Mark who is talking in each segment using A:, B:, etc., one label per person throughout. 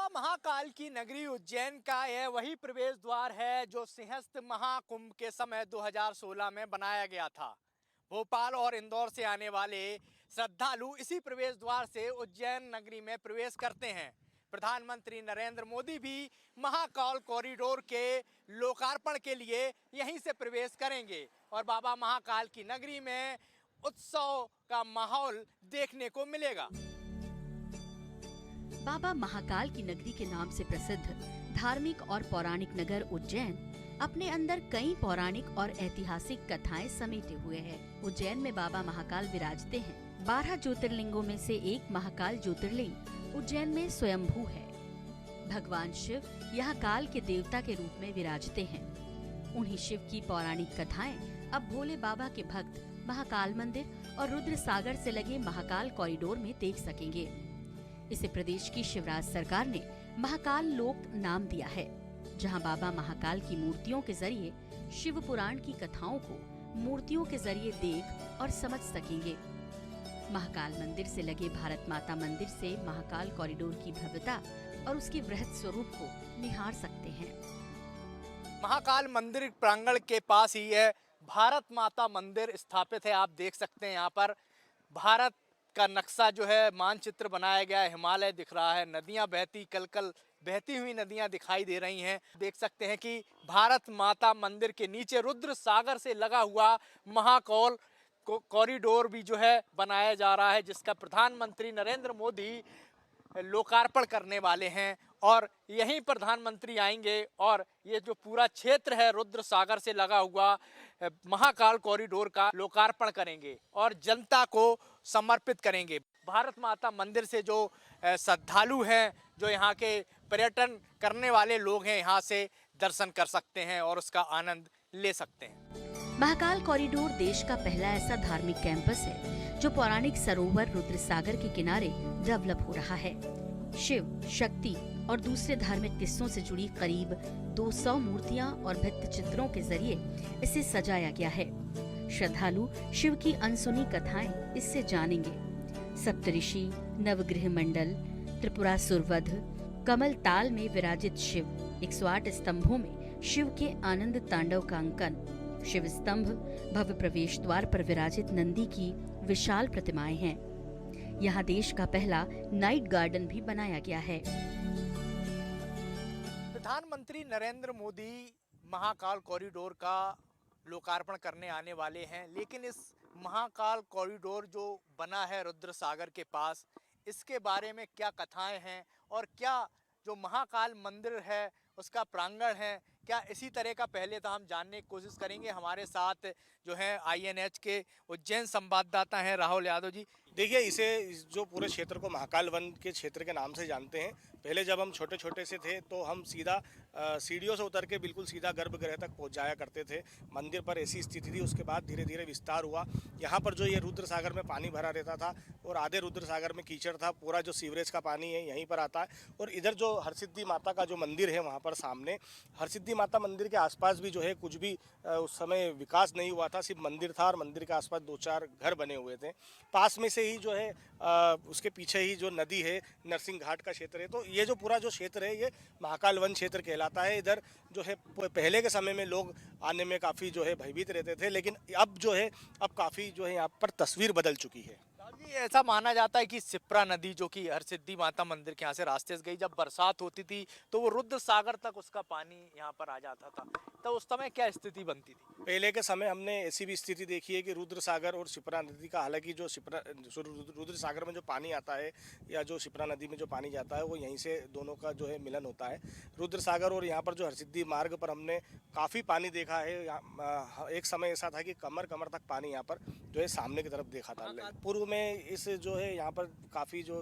A: महाकाल की नगरी उज्जैन का यह वही प्रवेश द्वार है जो सिंहस्थ महाकुंभ के समय 2016 में बनाया गया था। भोपाल और इंदौर से आने वाले श्रद्धालु इसी प्रवेश द्वार से उज्जैन नगरी में प्रवेश करते हैं। प्रधानमंत्री नरेंद्र मोदी भी महाकाल कॉरिडोर के लोकार्पण के लिए यहीं से प्रवेश करेंगे और बाबा महाकाल की नगरी में उत्सव का माहौल देखने को मिलेगा।
B: बाबा महाकाल की नगरी के नाम से प्रसिद्ध धार्मिक और पौराणिक नगर उज्जैन अपने अंदर कई पौराणिक और ऐतिहासिक कथाएं समेटे हुए है। उज्जैन में बाबा महाकाल विराजते हैं। 12 ज्योतिर्लिंगों में से एक महाकाल ज्योतिर्लिंग उज्जैन में स्वयंभू है। भगवान शिव यहाँ काल के देवता के रूप में विराजते हैं। उन्हीं शिव की पौराणिक कथाएं अब भोले बाबा के भक्त महाकाल मंदिर और रुद्र सागर से लगे महाकाल कॉरिडोर में देख सकेंगे। इसे प्रदेश की शिवराज सरकार ने महाकाल लोक नाम दिया है, जहां बाबा महाकाल की मूर्तियों के जरिए शिव पुराण की कथाओं को मूर्तियों के जरिए देख और समझ सकेंगे। महाकाल मंदिर से लगे भारत माता मंदिर से महाकाल कॉरिडोर की भव्यता और उसके वृहद स्वरूप को निहार सकते हैं।
A: महाकाल मंदिर प्रांगण के पास ही है भारत माता मंदिर स्थापित है। आप देख सकते हैं यहाँ पर भारत का नक्शा जो है मानचित्र बनाया गया है। हिमालय दिख रहा है, नदियां बहती कल बहती हुई नदियां दिखाई दे रही हैं। देख सकते हैं कि भारत माता मंदिर के नीचे रुद्र सागर से लगा हुआ महाकाल कॉरिडोर भी जो है बनाया जा रहा है, जिसका प्रधानमंत्री नरेंद्र मोदी लोकार्पण करने वाले हैं और यहीं प्रधानमंत्री आएंगे और ये जो पूरा क्षेत्र है रुद्र सागर से लगा हुआ महाकाल कॉरिडोर का लोकार्पण करेंगे और जनता को समर्पित करेंगे। भारत माता मंदिर से जो श्रद्धालु हैं, जो यहाँ के पर्यटन करने वाले लोग हैं, यहाँ से दर्शन कर सकते हैं और उसका आनंद ले सकते हैं।
B: महाकाल कॉरिडोर देश का पहला ऐसा धार्मिक कैंपस है जो पौराणिक सरोवर रुद्र सागर के किनारे डेवलप हो रहा है। शिव, शक्ति और दूसरे धार्मिक किस्सों से जुड़ी करीब 200 मूर्तियां और भित्ति चित्रों के जरिए इसे सजाया गया है। श्रद्धालु शिव की अनसुनी कथाएं इससे जानेंगे। सप्तऋषि, नवग्रह मंडल, त्रिपुरासुरवध, कमल ताल में विराजित शिव, 108 स्तंभों में शिव के आनंद तांडव का अंकन, शिव स्तंभ, भव्य प्रवेश द्वार पर विराजित नंदी की विशाल प्रतिमाएं हैं। यहाँ देश का पहला नाइट गार्डन भी बनाया गया है।
A: प्रधानमंत्री नरेंद्र मोदी महाकाल कॉरिडोर का लोकार्पण करने आने वाले हैं, लेकिन इस महाकाल कॉरिडोर जो बना है रुद्र सागर के पास, इसके बारे में क्या कथाएं हैं और क्या जो महाकाल मंदिर है उसका प्रांगण है, क्या इसी तरह का पहले तो हम जानने की कोशिश करेंगे। हमारे साथ जो है INH के उज्जैन संवाददाता हैं राहुल यादव जी।
C: देखिए, इसे जो पूरे क्षेत्र को महाकाल वन के क्षेत्र के नाम से जानते हैं। पहले जब हम छोटे छोटे से थे तो हम सीधा सीढ़ियों से उतर के बिल्कुल सीधा गर्भगृह तक पहुंच जाया करते थे। मंदिर पर ऐसी स्थिति थी। उसके बाद धीरे धीरे विस्तार हुआ। यहाँ पर जो ये रुद्र सागर में पानी भरा रहता था और आधे रुद्र सागर में कीचड़ था। पूरा जो सीवरेज का पानी है यहीं पर आता है। और इधर जो हरसिद्धि माता का जो मंदिर है वहाँ पर सामने, हरसिद्धि माता मंदिर के आसपास भी जो है कुछ भी उस समय विकास नहीं हुआ था। सिर्फ मंदिर था और मंदिर के आसपास 2-4 घर बने हुए थे। पास में से ही जो है उसके पीछे ही जो नदी है, नरसिंह घाट का क्षेत्र है। तो ये जो पूरा जो क्षेत्र है ये महाकाल वन क्षेत्र कहलाता है। इधर जो है पहले के समय में लोग आने में काफ़ी जो है भयभीत रहते थे, लेकिन अब जो है अब काफ़ी जो है यहाँ पर तस्वीर बदल चुकी है।
A: जी, ऐसा माना जाता है कि शिप्रा नदी जो कि हरसिद्धि माता मंदिर के यहाँ से रास्ते से गई, जब बरसात होती थी तो वो रुद्र सागर तक उसका पानी यहाँ पर आ जाता था। तो उस समय क्या स्थिति बनती थी?
C: पहले के समय हमने ऐसी भी स्थिति देखी है कि रुद्र सागर और शिप्रा नदी का, हालांकि जो रुद्र सागर में जो पानी आता है या जो शिप्रा नदी में जो पानी जाता है वो यहीं से दोनों का जो है मिलन होता है। रुद्र सागर और यहाँ पर जो हरसिद्धि मार्ग पर हमने काफ़ी पानी देखा है। एक समय ऐसा था कि कमर तक पानी यहाँ पर जो है सामने की तरफ देखा था। पूर्व में इस जो है यहाँ पर काफ़ी जो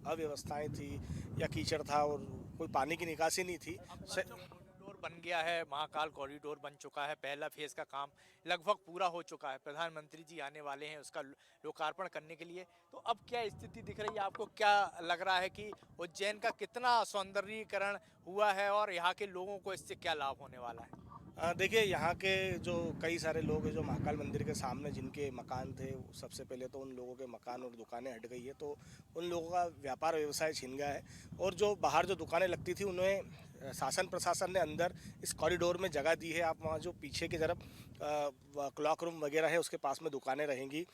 C: अव्यवस्थाएं थी या कीचड़ था और कोई पानी की निकासी नहीं थी।
A: कॉरिडोर बन गया है, महाकाल कॉरिडोर बन चुका है। पहला फेज का काम लगभग पूरा हो चुका है। प्रधानमंत्री जी आने वाले हैं उसका लोकार्पण करने के लिए। तो अब क्या स्थिति दिख रही है आपको? क्या लग रहा है कि उज्जैन का कितना सौंदर्यीकरण हुआ है और यहाँ के लोगों को इससे क्या लाभ होने वाला है?
C: देखिए यहाँ के जो कई सारे लोग हैं जो महाकाल मंदिर के सामने जिनके मकान थे, सबसे पहले तो उन लोगों के मकान और दुकानें हट गई है, तो उन लोगों का व्यापार व्यवसाय छिन गया है। और जो बाहर जो दुकानें लगती थी उन्हें शासन प्रशासन ने अंदर इस कॉरिडोर में जगह दी है। आप वहाँ जो पीछे की तरफ क्लॉक रूम वगैरह है उसके पास में दुकानें रहेंगी,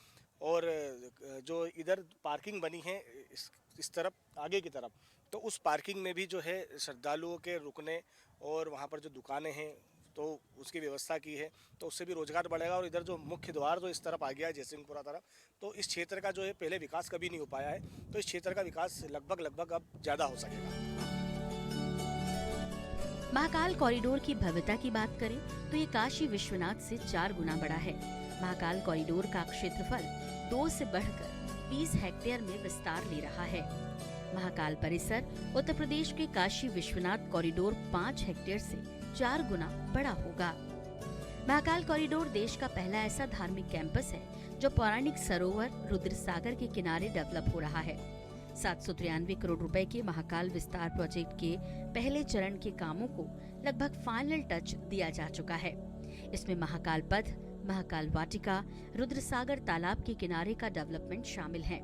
C: और जो इधर पार्किंग बनी है इस तरफ आगे की तरफ, तो उस पार्किंग में भी जो है श्रद्धालुओं के रुकने और वहाँ पर जो दुकानें हैं तो उसकी व्यवस्था की है, तो उससे भी रोजगार बढ़ेगा। और इधर जो मुख्य द्वार जो इस तरफ आ गया है जयसिंहपुरा तरफ, तो इस क्षेत्र का जो है पहले विकास कभी नहीं हो पाया है, तो इस क्षेत्र का विकास लगभग अब ज़्यादा हो सकेगा।
B: महाकाल कॉरिडोर की भव्यता की बात करें तो ये काशी विश्वनाथ से 4 गुना बड़ा है। महाकाल कॉरिडोर का क्षेत्रफल 2 से बढ़कर 20 हेक्टेयर में विस्तार ले रहा है। महाकाल परिसर उत्तर प्रदेश के काशी विश्वनाथ कॉरिडोर 5 हेक्टेयर से 4 गुना बड़ा होगा। महाकाल कॉरिडोर देश का पहला ऐसा धार्मिक कैंपस है जो पौराणिक सरोवर रुद्र सागर के किनारे डेवलप हो रहा है। 793 करोड़ रुपए के महाकाल विस्तार प्रोजेक्ट के पहले चरण के कामों को लगभग फाइनल टच दिया जा चुका है। इसमें महाकाल पथ, महाकाल वाटिका, रुद्र सागर तालाब के किनारे का डेवलपमेंट शामिल है।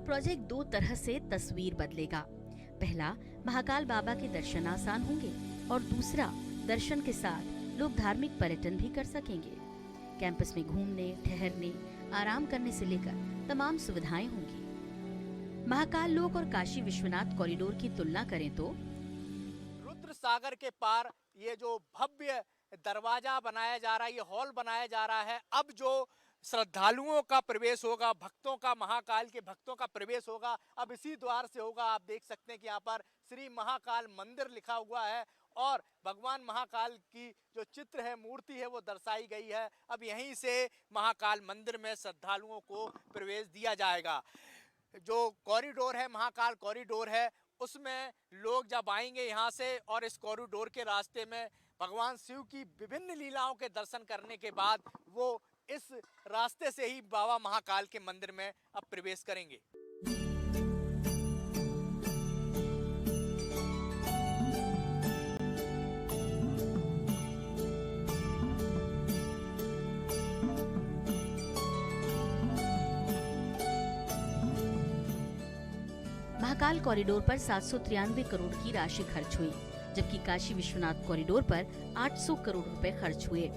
B: प्रोजेक्ट 2 तरह से तस्वीर बदलेगा। पहला, महाकाल बाबा के दर्शन आसान होंगे और दूसरा, दर्शन के साथ लोग धार्मिक पर्यटन भी कर सकेंगे। कैंपस में घूमने, ठहरने, आराम करने से लेकर तमाम सुविधाएं होंगी। महाकाल लोक और काशी विश्वनाथ कॉरिडोर की तुलना करें तो
A: रुद्र सागर के पार ये जो भव्य दरवाजा बनाया जा रहा है, ये हॉल बनाया जा रहा है, अब जो श्रद्धालुओं का प्रवेश होगा, भक्तों का, महाकाल के भक्तों का प्रवेश होगा, अब इसी द्वार से होगा। आप देख सकते हैं कि यहाँ पर श्री महाकाल मंदिर लिखा हुआ है और भगवान महाकाल की जो चित्र है, मूर्ति है, वो दर्शाई गई है। अब यहीं से महाकाल मंदिर में श्रद्धालुओं को प्रवेश दिया जाएगा। जो कॉरिडोर है, महाकाल कॉरिडोर है, उसमें लोग जब आएंगे यहाँ से और इस कॉरिडोर के रास्ते में भगवान शिव की विभिन्न लीलाओं के दर्शन करने के बाद वो इस रास्ते से ही बाबा महाकाल के मंदिर में अब प्रवेश करेंगे।
B: महाकाल कॉरिडोर पर 793 करोड़ की राशि खर्च हुई, जबकि काशी विश्वनाथ कॉरिडोर पर 800 करोड़ रुपए खर्च हुए।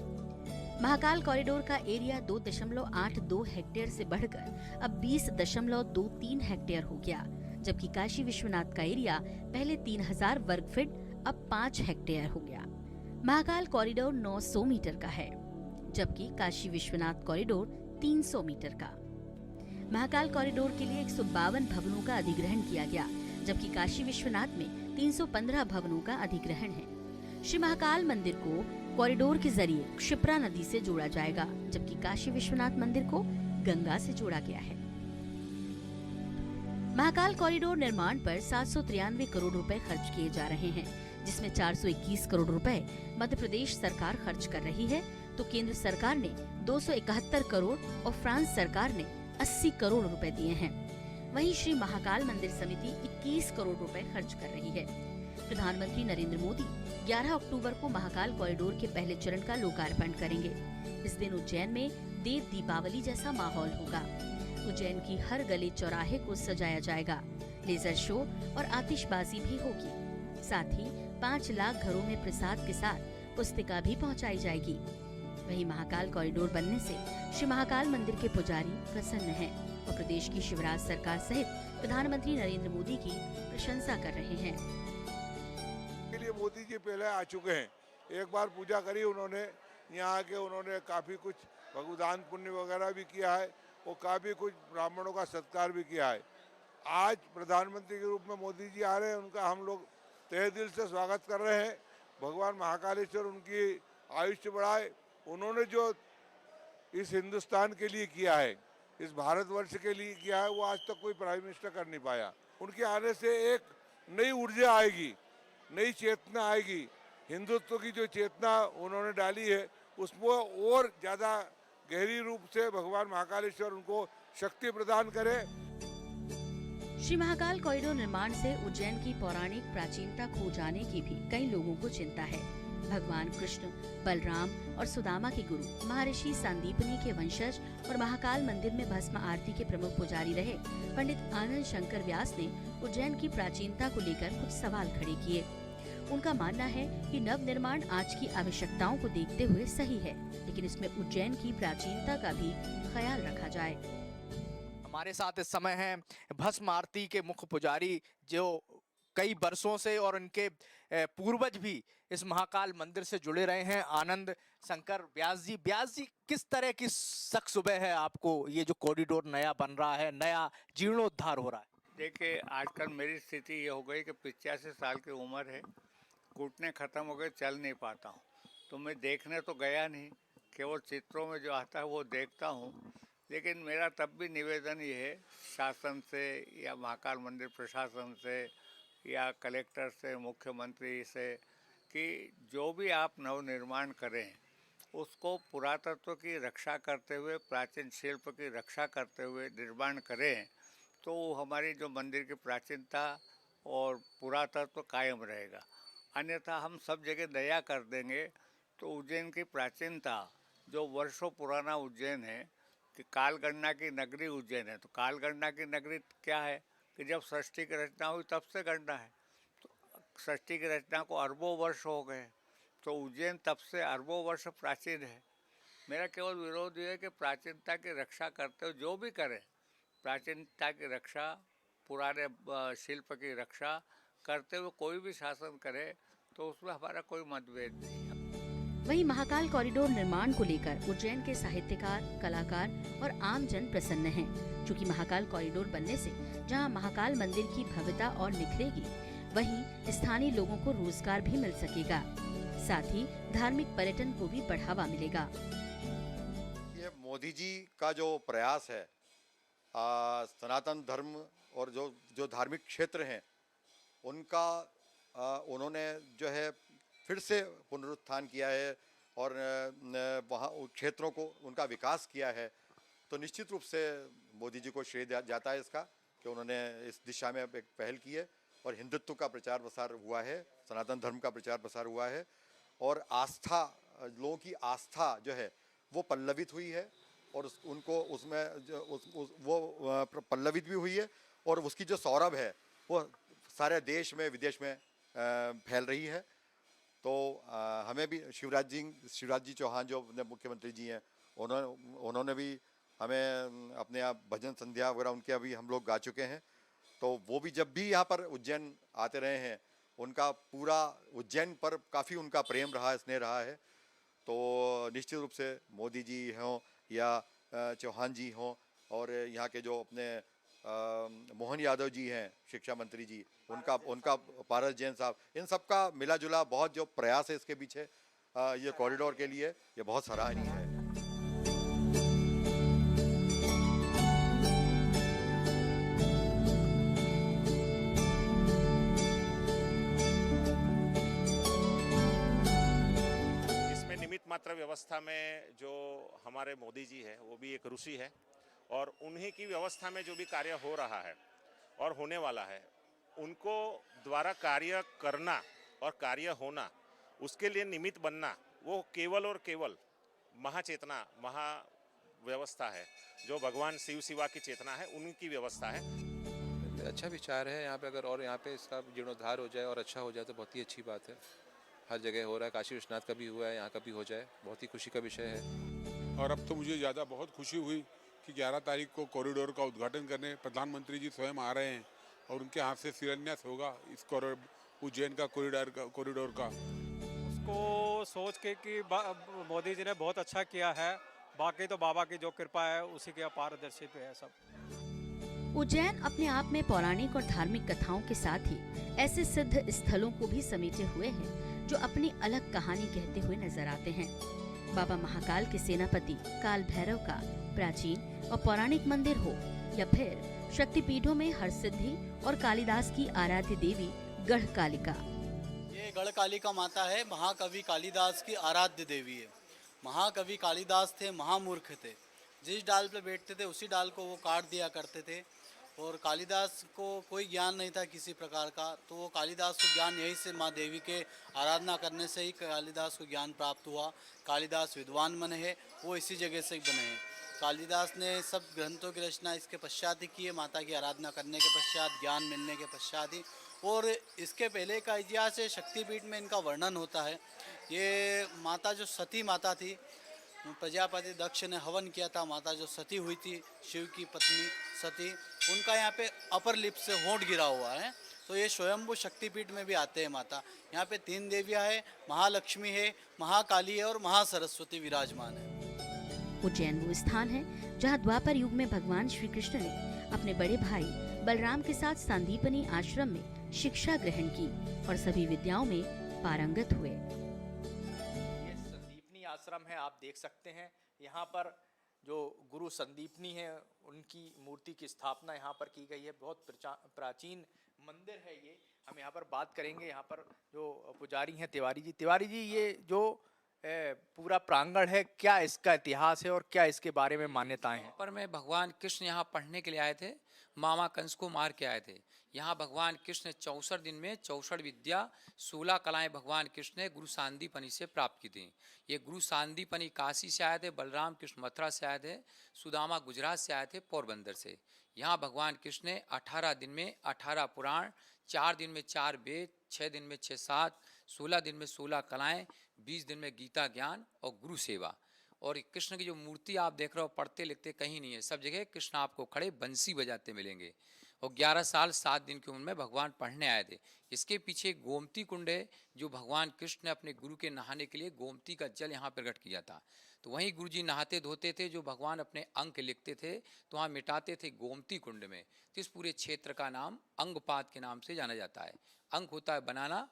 B: महाकाल कॉरिडोर का एरिया 2.82 हेक्टेयर से बढ़कर अब 20.23 हेक्टेयर हो गया, जबकि काशी विश्वनाथ का एरिया पहले 3000 वर्ग फीट अब 5 हेक्टेयर हो गया। महाकाल कॉरिडोर 900 मीटर का है, जबकि काशी विश्वनाथ कॉरिडोर 300 मीटर का। महाकाल कॉरिडोर के लिए 152 भवनों का अधिग्रहण किया गया, जबकि काशी विश्वनाथ में 315 भवनों का अधिग्रहण है। श्री महाकाल मंदिर को कॉरिडोर के जरिए क्षिप्रा नदी से जोड़ा जाएगा, जबकि काशी विश्वनाथ मंदिर को गंगा से जोड़ा गया है। महाकाल कॉरिडोर निर्माण पर 793 करोड़ रुपए खर्च किए जा रहे हैं, जिसमें 421 करोड़ रुपए मध्य प्रदेश सरकार खर्च कर रही है, तो केंद्र सरकार ने 271 करोड़ और फ्रांस सरकार ने 80 करोड़ रुपए दिए हैं। वहीं श्री महाकाल मंदिर समिति 21 करोड़ रुपए खर्च कर रही है। प्रधानमंत्री नरेंद्र मोदी 11 अक्टूबर को महाकाल कॉरिडोर के पहले चरण का लोकार्पण करेंगे। इस दिन उज्जैन में देव दीपावली जैसा माहौल होगा। उज्जैन की हर गली चौराहे को सजाया जाएगा, लेजर शो और आतिशबाजी भी होगी। साथ ही 5 लाख घरों में प्रसाद के साथ पुस्तिका भी पहुंचाई जाएगी। वहीं महाकाल कॉरिडोर बनने से श्री महाकाल मंदिर के पुजारी प्रसन्न हैं और प्रदेश की शिवराज सरकार सहित प्रधानमंत्री नरेंद्र मोदी की प्रशंसा कर रहे हैं।
D: के लिए मोदी जी पहले आ चुके हैं, एक बार पूजा करी उन्होंने, यहाँ के उन्होंने काफ़ी कुछ भगुदान पुण्य वगैरह भी किया है और काफ़ी कुछ ब्राह्मणों का सत्कार भी किया है। आज प्रधानमंत्री के रूप में मोदी जी आ रहे हैं, उनका हम लोग तहे दिल से स्वागत कर रहे हैं। भगवान महाकालेश्वर उनकी आयुष्य बढ़ाए। उन्होंने जो इस हिंदुस्तान के लिए किया है, इस भारतवर्ष के लिए किया है, वो आज तक कोई प्राइम मिनिस्टर कर नहीं पाया। उनके आने से एक नई ऊर्जा आएगी, नई चेतना आएगी। हिंदुत्व की जो चेतना उन्होंने डाली है उसमें और ज़्यादा गहरी रूप से भगवान महाकालेश्वर उनको शक्ति प्रदान करे।
B: श्री महाकाल कॉरिडोर निर्माण से उज्जैन की पौराणिक प्राचीनता खो जाने की भी कई लोगों को चिंता है। भगवान कृष्ण, बलराम और सुदामा के गुरु महर्षि सांदीपनि के वंशज और महाकाल मंदिर में भस्म आरती के प्रमुख पुजारी रहे पंडित आनंद शंकर व्यास ने उज्जैन की प्राचीनता को लेकर कुछ सवाल खड़े किए। उनका मानना है कि नव निर्माण आज की आवश्यकताओं को देखते हुए सही है, लेकिन इसमें उज्जैन की प्राचीनता का भी ख्याल रखा जाए।
A: हमारे साथ इस समय हैं भस्म आरती के मुख्य पुजारी, जो कई वर्षों से और उनके पूर्वज भी इस महाकाल मंदिर से जुड़े रहे हैं, आनंद शंकर व्यास जी। व्यास जी, किस तरह की शक सुबह है आपको, ये जो कॉरिडोर नया बन रहा है, नया जीर्णोद्धार हो रहा है?
E: देखिए, आजकल मेरी स्थिति ये हो गई कि 85 साल की उम्र है, घुटने ख़त्म हो गए, चल नहीं पाता हूँ। तो मैं देखने तो गया नहीं, केवल चित्रों में जो आता है वो देखता हूँ। लेकिन मेरा तब भी निवेदन ये है शासन से या महाकाल मंदिर प्रशासन से या कलेक्टर से, मुख्यमंत्री से, कि जो भी आप नवनिर्माण करें उसको पुरातत्व की रक्षा करते हुए, प्राचीन शिल्प की रक्षा करते हुए निर्माण करें, तो हमारी जो मंदिर की प्राचीनता और पुरातत्व कायम रहेगा। अन्यथा हम सब जगह दया कर देंगे तो उज्जैन की प्राचीनता, जो वर्षों पुराना उज्जैन है, कि कालगणना की नगरी उज्जैन है, तो कालगणना की नगरी क्या है कि जब सृष्टि की रचना हुई तब से गणना है। तो सृष्टि की रचना को अरबों वर्ष हो गए, तो उज्जैन तब से अरबों वर्ष प्राचीन है। मेरा केवल विरोध ये है कि प्राचीनता की रक्षा करते हुए जो भी करें, प्राचीनता की रक्षा, पुराने शिल्प की रक्षा करते हुए कोई भी शासन करे, तो उसमें हमारा कोई मतभेद नहीं है।
B: वहीं महाकाल कॉरिडोर निर्माण को लेकर उज्जैन के साहित्यकार, कलाकार और आम जन प्रसन्न हैं, क्योंकि महाकाल कॉरिडोर बनने से जहां महाकाल मंदिर की भव्यता और निखरेगी, वहीं स्थानीय लोगों को रोजगार भी मिल सकेगा। साथ ही धार्मिक पर्यटन को भी बढ़ावा मिलेगा।
F: ये मोदी जी का जो प्रयास है, सनातन धर्म और जो धार्मिक क्षेत्र हैं उनका उन्होंने जो है फिर से पुनरुत्थान किया है और वहाँ क्षेत्रों को उनका विकास किया है, तो निश्चित रूप से मोदी जी को श्रेय जाता है इसका कि उन्होंने इस दिशा में एक पहल की है और हिंदुत्व का प्रचार प्रसार हुआ है, सनातन धर्म का प्रचार प्रसार हुआ है और आस्था, लोगों की आस्था जो है वो पल्लवित हुई है और उनको उसमें वो पल्लवित भी हुई है और उसकी जो सौरभ है वो सारे देश में विदेश में फैल रही है। तो हमें भी शिवराज जी चौहान जो मुख्यमंत्री जी हैं, उन्होंने भी हमें अपने यहाँ भजन संध्या वगैरह उनके अभी हम लोग गा चुके हैं। तो वो भी जब भी यहाँ पर उज्जैन आते रहे हैं, उनका पूरा उज्जैन पर काफ़ी उनका प्रेम रहा है, स्नेह रहा है। तो निश्चित रूप से मोदी जी हों या चौहान जी हों और यहाँ के जो अपने मोहन यादव जी हैं शिक्षा मंत्री जी, उनका पारस जैन साहब, इन सब का मिला जुला बहुत जो प्रयास है इसके पीछे ये कॉरिडोर के लिए, ये बहुत सराहनीय है।
G: इसमें निमित्त मात्र व्यवस्था में जो हमारे मोदी जी है वो भी एक ऋषि है और उन्हीं की व्यवस्था में जो भी कार्य हो रहा है और होने वाला है, उनको द्वारा कार्य करना और कार्य होना, उसके लिए निमित्त बनना, वो केवल और केवल महाचेतना, महाव्यवस्था है, जो भगवान शिव शिवा की चेतना है, उनकी व्यवस्था है।
H: अच्छा विचार है यहाँ पे, अगर और यहाँ पे इसका जीर्णोद्धार हो जाए और अच्छा हो जाए तो बहुत ही अच्छी बात है। हर जगह हो रहा है, काशी विश्वनाथ का भी हुआ है, यहाँ का भी हो जाए, बहुत ही खुशी का विषय है।
I: और अब तो मुझे ज़्यादा बहुत खुशी हुई कि 11 तारीख को कॉरिडोर का उद्घाटन करने प्रधानमंत्री जी स्वयं आ रहे हैं और उनके हाथ से शिलान्यास होगा इस उज्जैन का कॉरिडोर का।
J: उसको सोच के कि मोदी जी ने बहुत अच्छा किया है, बाकी तो बाबा की जो कृपा है उसी के पारदर्शी पे है सब।
B: उज्जैन अपने आप में पौराणिक और धार्मिक कथाओं के साथ ही ऐसे सिद्ध स्थलों को भी समेटे हुए हैं जो अपनी अलग कहानी कहते हुए नजर आते हैं। बाबा महाकाल के सेनापति काल भैरव का प्राचीन और पौराणिक मंदिर हो या फिर शक्तिपीठों में हरसिद्धि और कालिदास की आराध्य देवी गढ़ कालिका।
K: ये गढ़ कालिका माता है, महाकवि कालिदास की आराध्य देवी है। महाकवि कालिदास थे, महामूर्ख थे, जिस डाल पे बैठते थे उसी डाल को वो काट दिया करते थे और कालिदास को कोई ज्ञान नहीं था किसी प्रकार का, तो वो कालिदास को ज्ञान यहीं से माँ देवी के आराधना करने से ही कालिदास को ज्ञान प्राप्त हुआ। कालिदास विद्वान बने हैं, वो इसी जगह से ही बने हैं। कालिदास ने सब ग्रंथों की रचना इसके पश्चात ही की है, माता की आराधना करने के पश्चात, ज्ञान मिलने के पश्चात ही। और इसके पहले का इतिहास है, शक्तिपीठ में इनका वर्णन होता है। ये माता जो सती माता थी, प्रजापति दक्ष ने हवन किया था, माता जो सती हुई थी, शिव की पत्नी सती, उनका यहाँ पे अपर लिप से होंठ गिरा हुआ है। तो ये स्वयंभू शक्तिपीठ में भी आते हैं माता। यहाँ पे 3 देवियाँ है, महालक्ष्मी है, महाकाली है और महासरस्वती विराजमान है।
B: उज्जैन वो स्थान है जहाँ द्वापर युग में भगवान श्री कृष्ण ने अपने बड़े भाई बलराम के साथ सांदीपनी आश्रम में शिक्षा ग्रहण की और सभी विद्याओं में पारंगत हुए।
A: ये संदीपनी आश्रम है, आप देख सकते हैं। यहाँ पर जो गुरु संदीपनी है, उनकी मूर्ति की स्थापना यहाँ पर की गई है। बहुत प्राचीन मंदिर है ये। हम यहाँ पर बात करेंगे, यहाँ पर जो पुजारी हैं तिवारी जी। तिवारी जी, ये जो पूरा प्रांगण है, क्या इसका इतिहास है और क्या इसके बारे में मान्यताएं हैं?
L: पर में भगवान कृष्ण यहाँ पढ़ने के लिए आए थे, मामा कंस को मार के आए थे। यहाँ भगवान कृष्ण ने 64 दिन में 64 विद्या 16 कलाएं भगवान कृष्ण ने गुरु सांदीपनी से प्राप्त की थी। ये गुरु सांदीपनी काशी से आए थे, बलराम कृष्ण मथुरा से आए थे, सुदामा गुजरात से आए थे, पोरबंदर से। यहाँ भगवान कृष्ण ने 18 दिन में 18 पुराण, 4 दिन में 4 वेद, 6 दिन में 6 7, 16 दिन में 16 कलाएं, 20 दिन में गीता ज्ञान और गुरु सेवा। और कृष्ण की जो मूर्ति आप देख रहे हो, पढ़ते लिखते कहीं नहीं है, सब जगह कृष्ण आपको खड़े बंसी बजाते मिलेंगे। और 11 साल 7 दिन की उम्र में भगवान पढ़ने आए थे। इसके पीछे गोमती कुंड है, जो भगवान कृष्ण ने अपने गुरु के नहाने के लिए गोमती का जल यहाँ प्रकट किया था। तो वहीं गुरु जी नहाते धोते थे, जो भगवान अपने अंक लिखते थे तो वहाँ मिटाते थे गोमती कुंड में। तो इस पूरे क्षेत्र का नाम अंगपात के नाम से जाना जाता है। अंक होता है बनाना,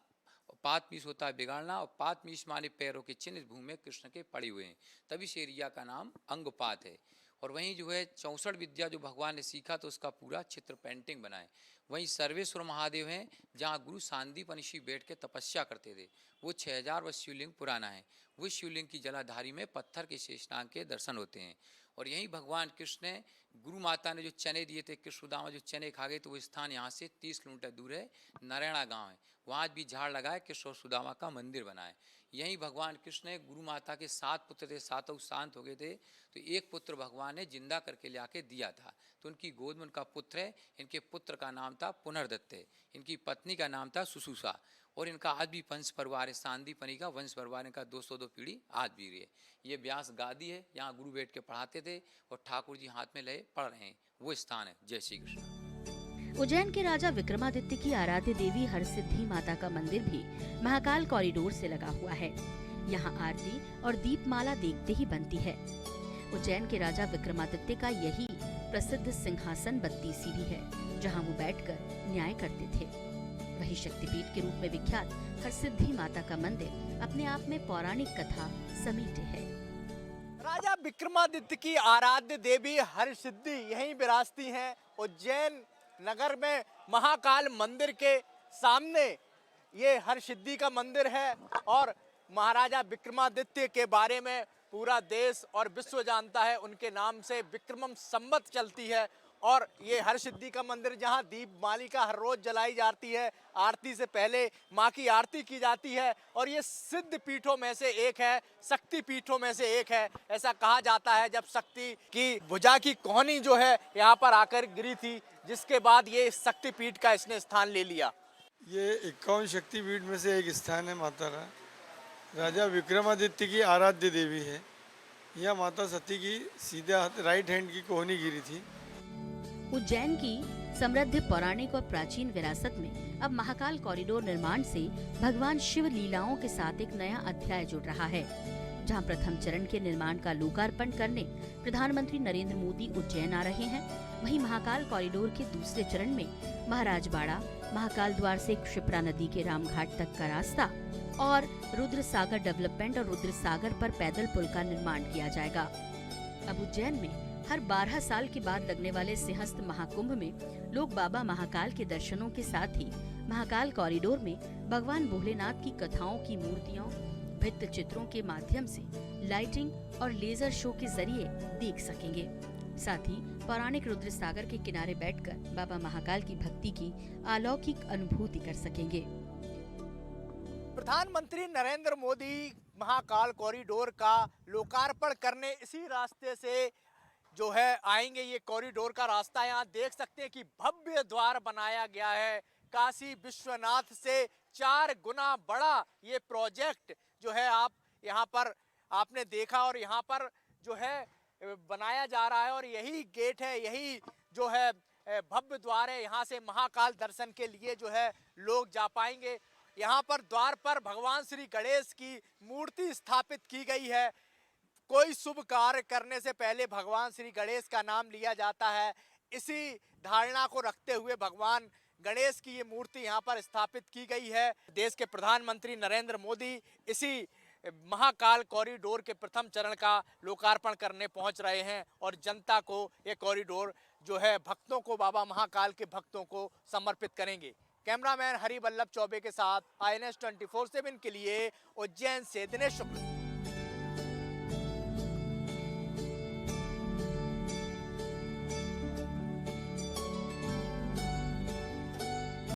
L: पात मीस होता है बिगाड़ना, और पात मीस माने पैरों के चिन्ह इस भूमि में कृष्ण के पड़े हुए हैं, तभी इस एरिया का नाम अंगपात है। और वहीं जो है 64 विद्या जो भगवान ने सीखा तो उसका पूरा चित्र पेंटिंग बनाए। वहीं सर्वेश्वर महादेव हैं, जहाँ गुरु सांदीपनि ऋषि बैठ के तपस्या करते थे। वो 6000 वर्ष शिवलिंग पुराना है। वो शिवलिंग की जलाधारी में पत्थर के शेषनाग के दर्शन होते हैं। और यहीं भगवान कृष्ण ने, गुरु माता ने जो चने दिए थे, कृष्ण सुदामा जो चने खा गए, तो वो स्थान यहाँ से 30 किलोमीटर दूर है, नारायणा गांव है। वहाँ भी झाड़ लगाए, कृष्ण और सुदामा का मंदिर बनाए। यहीं भगवान कृष्ण ने, गुरु माता के 7 पुत्र थे, 7 शांत हो गए थे, तो एक पुत्र भगवान ने जिंदा करके ले आके दिया था। तो उनकी गोद में उनका पुत्र है। इनके पुत्र का नाम था पुनर्दत्त, इनकी पत्नी का नाम था सुसुसा। और इनका आज भी वंश परिवार है, सांदीपनी का वंश परिवार, इनका 202 पीढ़ी आज भी रही है। ये व्यास गादी है, यहाँ गुरु बैठ के पढ़ाते थे और ठाकुर जी हाथ में लए पढ़ रहे हैं, वो स्थान है। जय श्री कृष्ण।
B: उज्जैन के राजा विक्रमादित्य की आराध्य देवी हरसिद्धि माता का मंदिर भी महाकाल कॉरिडोर से लगा हुआ है। यहाँ आरती और दीपमाला देखते ही बनती है। उज्जैन के राजा विक्रमादित्य का यही प्रसिद्ध सिंहासन 32 सीढ़ी है, जहाँ वो बैठकर न्याय करते थे। वही शक्तिपीठ के रूप में विख्यात हरसिद्धि माता का मंदिर अपने आप में पौराणिक कथा समेटे है।
A: राजा विक्रमादित्य की आराध्य देवी हरसिद्धि यहीं विराजती हैं। उज्जैन नगर में महाकाल मंदिर के सामने ये हरसिद्धि का मंदिर है और महाराजा विक्रमादित्य के बारे में पूरा देश और विश्व जानता है। उनके नाम से विक्रमम संवत चलती है और ये हरसिद्धि का मंदिर, जहाँ दीप मालिका हर रोज जलाई जाती है, आरती से पहले माँ की आरती की जाती है। और ये सिद्ध पीठों में से एक है, शक्ति पीठों में से एक है। ऐसा कहा जाता है जब शक्ति की भुजा की कोहनी जो है यहाँ पर आकर गिरी थी, जिसके बाद ये शक्ति पीठ का इसने स्थान ले लिया।
M: ये 51 शक्तिपीठ में से एक स्थान है। माता राजा विक्रमादित्य की आराध्य देवी है। यह माता सती की सीधे हाथ राइट हैंड की कोहनी गिरी थी।
B: उज्जैन की समृद्ध पौराणिक और प्राचीन विरासत में अब महाकाल कॉरिडोर निर्माण से भगवान शिव लीलाओं के साथ एक नया अध्याय जुड़ रहा है। जहां प्रथम चरण के निर्माण का लोकार्पण करने प्रधानमंत्री नरेंद्र मोदी उज्जैन आ रहे हैं, वहीं महाकाल कॉरिडोर के दूसरे चरण में महाराजबाड़ा, महाकाल द्वार से क्षिप्रा नदी के रामघाट तक का रास्ता और रुद्र सागर डेवलपमेंट और रुद्र सागर पर पैदल पुल का निर्माण किया जाएगा। अब उज्जैन में हर 12 साल के बाद लगने वाले सिंहस्थ महाकुंभ में लोग बाबा महाकाल के दर्शनों के साथ ही महाकाल कॉरिडोर में भगवान भोलेनाथ की कथाओं की मूर्तियों, भित्त चित्रों के माध्यम से लाइटिंग और लेजर शो के जरिए देख सकेंगे। साथ ही पौराणिक रुद्र सागर के किनारे बैठकर बाबा महाकाल की भक्ति की अलौकिक अनुभूति कर सकेंगे।
A: प्रधानमंत्री नरेंद्र मोदी महाकाल कॉरिडोर का लोकार्पण करने इसी रास्ते से जो है आएंगे। ये कॉरिडोर का रास्ता यहाँ देख सकते हैं कि भव्य द्वार बनाया गया है। काशी विश्वनाथ से 4 गुना बड़ा ये प्रोजेक्ट जो है आप यहाँ पर आपने देखा और यहाँ पर जो है बनाया जा रहा है। और यही गेट है, यही जो है भव्य द्वार है। यहाँ से महाकाल दर्शन के लिए जो है लोग जा पाएंगे। यहाँ पर द्वार पर भगवान श्री गणेश की मूर्ति स्थापित की गई है। कोई शुभ कार्य करने से पहले भगवान श्री गणेश का नाम लिया जाता है। इसी धारणा को रखते हुए भगवान गणेश की ये मूर्ति यहाँ पर स्थापित की गई है। देश के प्रधानमंत्री नरेंद्र मोदी इसी महाकाल कॉरिडोर के प्रथम चरण का लोकार्पण करने पहुंच रहे हैं और जनता को ये कॉरिडोर जो है भक्तों को, बाबा महाकाल के भक्तों को समर्पित करेंगे। कैमरामैन हरिवल्लभ चौबे के साथ INS 24/7 के लिए उज्जैन से दिनेश शुक्ल।